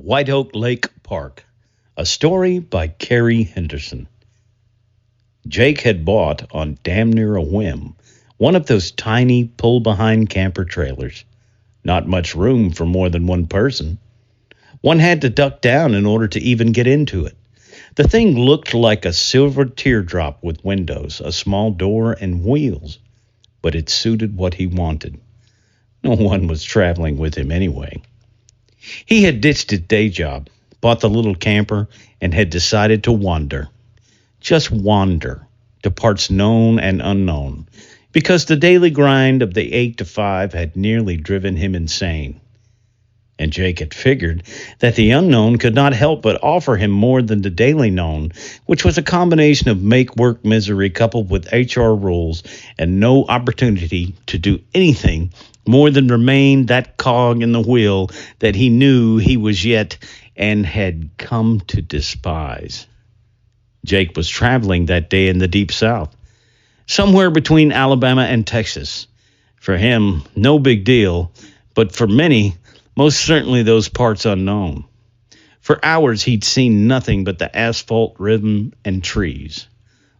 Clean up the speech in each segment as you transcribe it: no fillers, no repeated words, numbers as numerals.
White Oak Lake Park, a story by Carey Henderson. Jake had bought, on damn near a whim, one of those tiny pull-behind camper trailers. Not much room for more than one person. One had to duck down in order to even get into it. The thing looked like a silver teardrop with windows, a small door, and wheels, but it suited what he wanted. No one was traveling with him anyway. He had ditched his day job, bought the little camper, and had decided to wander. Just wander, to parts known and unknown, because the daily grind of the 8 to 5 had nearly driven him insane. And Jake had figured that the unknown could not help but offer him more than the daily known, which was a combination of make-work misery coupled with HR rules and no opportunity to do anything more than remain that cog in the wheel that he knew he was yet and had come to despise. Jake was traveling that day in the Deep South, somewhere between Alabama and Texas. For him, no big deal, but for many, most certainly those parts unknown. For hours he'd seen nothing but the asphalt rim and trees.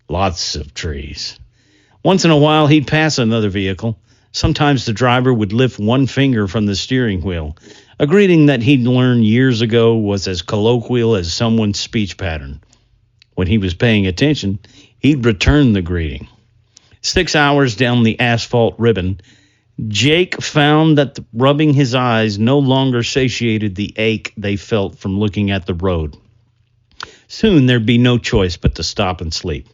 Lots of trees. Once in a while he'd pass another vehicle. Sometimes the driver would lift one finger from the steering wheel, a greeting that he'd learned years ago was as colloquial as someone's speech pattern. When he was paying attention, he'd return the greeting. 6 hours down the asphalt ribbon, Jake found that rubbing his eyes no longer satiated the ache they felt from looking at the road. Soon there'd be no choice but to stop and sleep.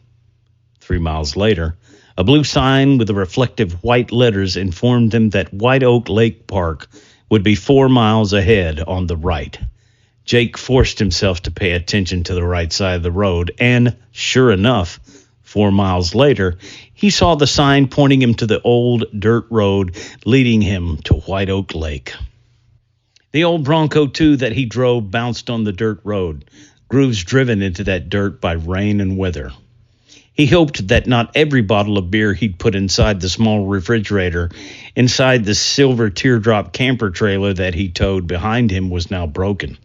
3 miles later, a blue sign with the reflective white letters informed him that White Oak Lake Park would be 4 miles ahead on the right. Jake forced himself to pay attention to the right side of the road, and, sure enough, 4 miles later, he saw the sign pointing him to the old dirt road leading him to White Oak Lake. The old Bronco 2 that he drove bounced on the dirt road, grooves driven into that dirt by rain and weather. He hoped that not every bottle of beer he'd put inside the small refrigerator inside the silver teardrop camper trailer that he towed behind him was now broken.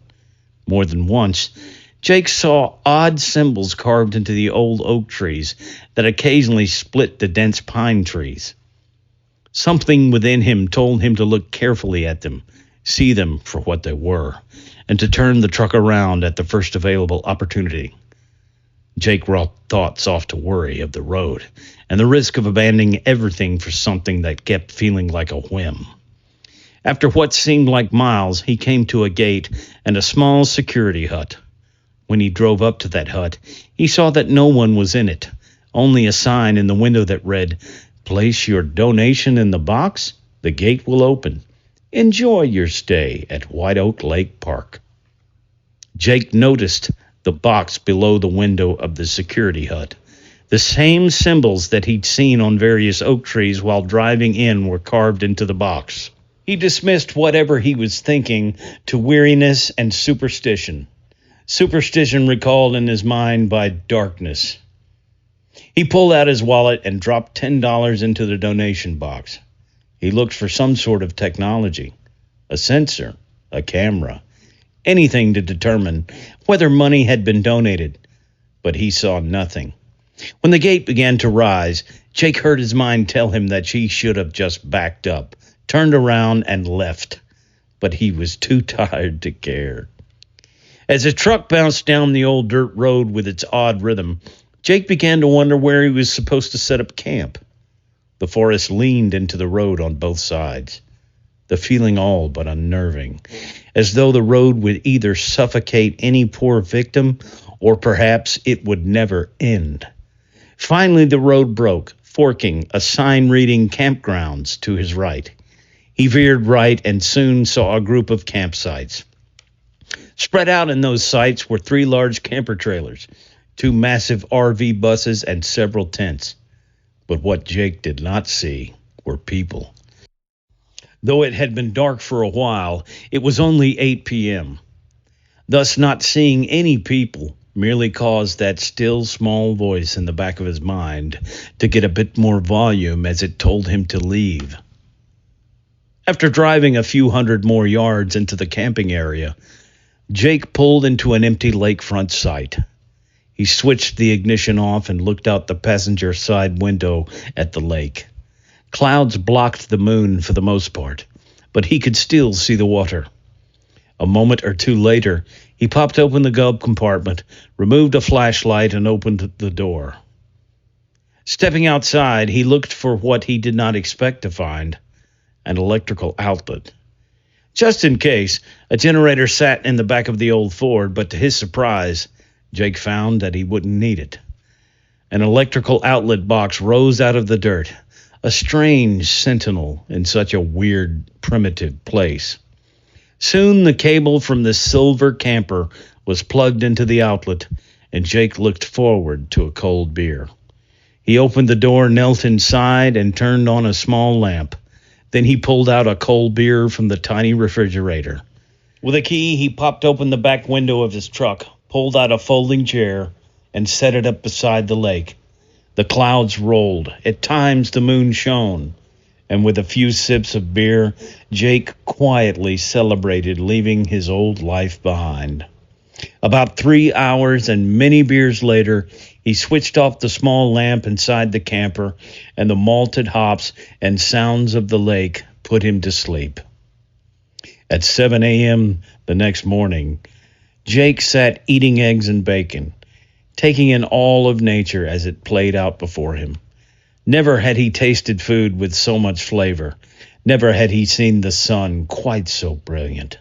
More than once, Jake saw odd symbols carved into the old oak trees that occasionally split the dense pine trees. Something within him told him to look carefully at them, see them for what they were, and to turn the truck around at the first available opportunity. Jake brought thoughts off to worry of the road and the risk of abandoning everything for something that kept feeling like a whim. After what seemed like miles, he came to a gate and a small security hut. When he drove up to that hut, he saw that no one was in it, only a sign in the window that read, "Place your donation in the box. The gate will open. Enjoy your stay at White Oak Lake Park." Jake noticed the box below the window of the security hut. The same symbols that he'd seen on various oak trees while driving in were carved into the box. He dismissed whatever he was thinking to weariness and superstition. Superstition recalled in his mind by darkness. He pulled out his wallet and dropped $10 into the donation box. He looked for some sort of technology, a sensor, a camera, anything to determine whether money had been donated, but he saw nothing. When the gate began to rise, Jake heard his mind tell him that he should have just backed up, turned around, and left, but he was too tired to care. As the truck bounced down the old dirt road with its odd rhythm, Jake began to wonder where he was supposed to set up camp. The forest leaned into the road on both sides, the feeling all but unnerving, as though the road would either suffocate any poor victim or perhaps it would never end. Finally, the road broke, forking, a sign reading campgrounds to his right. He veered right and soon saw a group of campsites. Spread out in those sites were 3 large camper trailers, 2 massive RV buses, and several tents. But what Jake did not see were people. Though it had been dark for a while, it was only 8 p.m. Thus, not seeing any people merely caused that still small voice in the back of his mind to get a bit more volume as it told him to leave. After driving a few hundred more yards into the camping area, Jake pulled into an empty lakefront site. He switched the ignition off and looked out the passenger side window at the lake. Clouds blocked the moon for the most part, but he could still see the water. A moment or two later, he popped open the glove compartment, removed a flashlight, and opened the door. Stepping outside, he looked for what he did not expect to find: an electrical outlet. Just in case, a generator sat in the back of the old Ford, but to his surprise, Jake found that he wouldn't need it. An electrical outlet box rose out of the dirt, a strange sentinel in such a weird, primitive place. Soon the cable from the silver camper was plugged into the outlet, and Jake looked forward to a cold beer. He opened the door, knelt inside, and turned on a small lamp. Then he pulled out a cold beer from the tiny refrigerator. With a key, he popped open the back window of his truck, pulled out a folding chair, and set it up beside the lake. The clouds rolled. At times the moon shone. And with a few sips of beer, Jake quietly celebrated leaving his old life behind. About 3 hours and many beers later, he switched off the small lamp inside the camper, and the malted hops and sounds of the lake put him to sleep. At 7 a.m. the next morning, Jake sat eating eggs and bacon, taking in all of nature as it played out before him. Never had he tasted food with so much flavor. Never had he seen the sun quite so brilliant.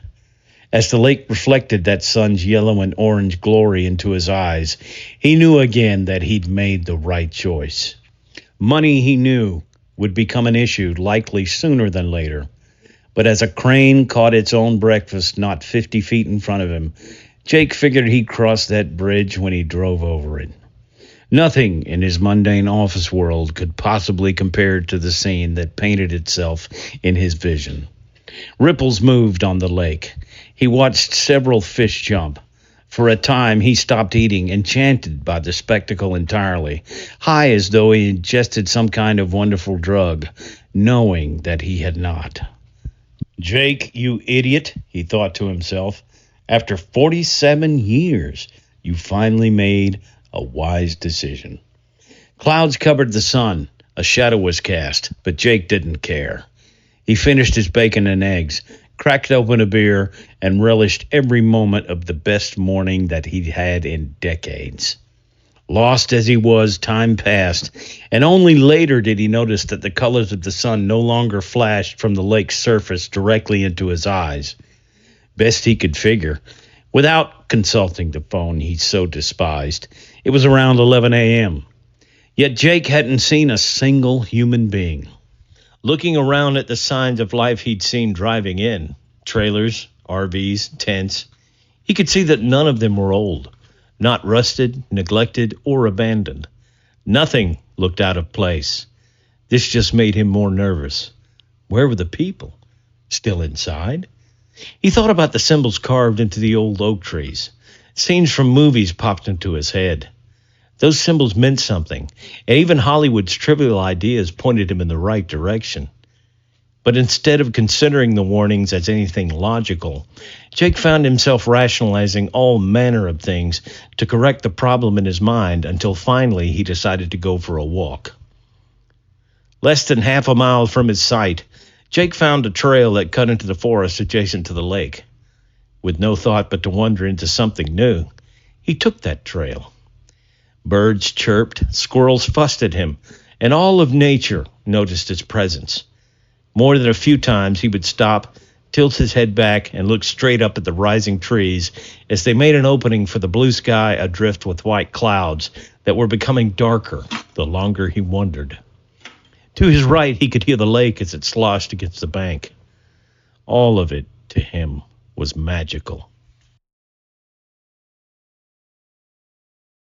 As the lake reflected that sun's yellow and orange glory into his eyes, he knew again that he'd made the right choice. Money, he knew, would become an issue, likely sooner than later. But as a crane caught its own breakfast not 50 feet in front of him, Jake figured he'd cross that bridge when he drove over it. Nothing in his mundane office world could possibly compare to the scene that painted itself in his vision. Ripples moved on the lake. He watched several fish jump. For a time, he stopped eating, enchanted by the spectacle entirely, high as though he ingested some kind of wonderful drug, knowing that he had not. "Jake, you idiot," he thought to himself. "After 47 years, you finally made a wise decision." Clouds covered the sun. A shadow was cast, but Jake didn't care. He finished his bacon and eggs, cracked open a beer, and relished every moment of the best morning that he'd had in decades. Lost as he was, time passed, and only later did he notice that the colors of the sun no longer flashed from the lake's surface directly into his eyes. Best he could figure, without consulting the phone he so despised, it was around 11 a.m. Yet Jake hadn't seen a single human being. Looking around at the signs of life he'd seen driving in, trailers, RVs, tents, he could see that none of them were old, not rusted, neglected, or abandoned. Nothing looked out of place. This just made him more nervous. Where were the people? Still inside? He thought about the symbols carved into the old oak trees. Scenes from movies popped into his head. Those symbols meant something, and even Hollywood's trivial ideas pointed him in the right direction. But instead of considering the warnings as anything logical, Jake found himself rationalizing all manner of things to correct the problem in his mind until finally he decided to go for a walk. Less than half a mile from his site, Jake found a trail that cut into the forest adjacent to the lake. With no thought but to wander into something new, he took that trail. Birds chirped, squirrels fussed at him, and all of nature noticed his presence. More than a few times he would stop, tilt his head back, and look straight up at the rising trees as they made an opening for the blue sky adrift with white clouds that were becoming darker the longer he wandered. To his right, he could hear the lake as it sloshed against the bank. All of it, to him, was magical.